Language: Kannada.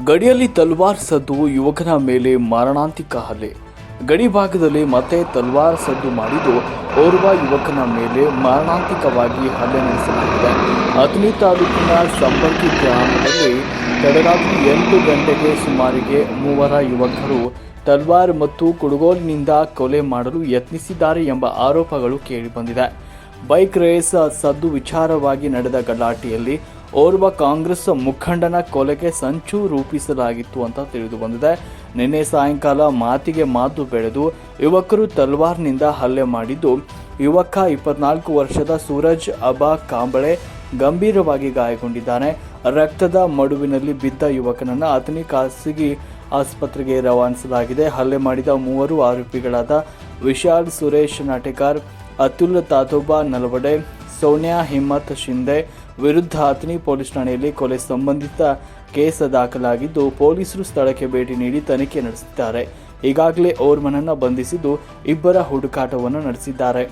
ಗಡಿಯಲ್ಲಿ ತಲ್ವಾರ್ ಸದ್ದು, ಯುವಕನ ಮೇಲೆ ಮಾರಣಾಂತಿಕ ಹಲ್ಲೆ. ಗಡಿ ಭಾಗದಲ್ಲಿ ಮತ್ತೆ ತಲ್ವಾರ್ ಸದ್ದು ಮಾಡಿದ್ದು ಓರ್ವ ಯುವಕನ ಮೇಲೆ ಮಾರಣಾಂತಿಕವಾಗಿ ಹಲ್ಲೆ ನಡೆಸಲಾಗಿದೆ. ಅಥಣಿ ತಾಲೂಕಿನ ಸಂಬರ್ಗಿ ಗ್ರಾಮದಲ್ಲಿ ತಡರಾತ್ರಿ 8 ಗಂಟೆಗೆ ಸುಮಾರಿಗೆ 3 ಯುವಕರು ತಲ್ವಾರ್ ಮತ್ತು ಕುಡುಗೋಲಿನಿಂದ ಕೊಲೆ ಮಾಡಲು ಯತ್ನಿಸಿದ್ದಾರೆ ಎಂಬ ಆರೋಪಗಳು ಕೇಳಿಬಂದಿದೆ. ಬೈಕ್ ರೇಸ್ ಸದ್ದು ವಿಚಾರವಾಗಿ ನಡೆದ ಗಲಾಟೆಯಲ್ಲಿ ಓರ್ವ ಕಾಂಗ್ರೆಸ್ ಮುಖಂಡನ ಕೊಲೆಗೆ ಸಂಚು ರೂಪಿಸಲಾಗಿತ್ತು ಅಂತ ತಿಳಿದು ಬಂದಿದೆ. ನಿನ್ನೆ ಸಾಯಂಕಾಲ ಮಾತಿಗೆ ಮಾತು ಬೆಳೆದು ಯುವಕರು ತಲ್ವಾರ್ನಿಂದ ಹಲ್ಲೆ ಮಾಡಿದ್ದು, ಯುವಕ 24 ವರ್ಷದ ಸೂರಜ್ ಅಬಾ ಕಾಂಬಳೆ ಗಂಭೀರವಾಗಿ ಗಾಯಗೊಂಡಿದ್ದಾನೆ. ರಕ್ತದ ಮಡುವಿನಲ್ಲಿ ಬಿದ್ದ ಯುವಕನನ್ನು ಅಥಣಿ ಖಾಸಗಿ ಆಸ್ಪತ್ರೆಗೆ ರವಾನಿಸಲಾಗಿದೆ. ಹಲ್ಲೆ ಮಾಡಿದ 3 ಆರೋಪಿಗಳಾದ ವಿಶಾಲ್ ಸುರೇಶ್ ನಾಟೇಕರ್, ಅತುಲ್ ತಾತೋಬಾ ನಲವಡೆ, ಸೋನ್ಯಾ ಹಿಮ್ಮತ್ ಶಿಂದೆ ವಿರುದ್ಧ ಅಥಣಿ ಪೊಲೀಸ್ ಠಾಣೆಯಲ್ಲಿ ಕೊಲೆ ಸಂಬಂಧಿತ ಕೇಸ್ ದಾಖಲಾಗಿದ್ದು, ಪೊಲೀಸರು ಸ್ಥಳಕ್ಕೆ ಭೇಟಿ ನೀಡಿ ತನಿಖೆ ನಡೆಸಿದ್ದಾರೆ. ಈಗಾಗಲೇ ಓರ್ವನನ್ನು ಬಂಧಿಸಿದ್ದು, ಇಬ್ಬರ ಹುಡುಕಾಟವನ್ನು ನಡೆಸಿದ್ದಾರೆ.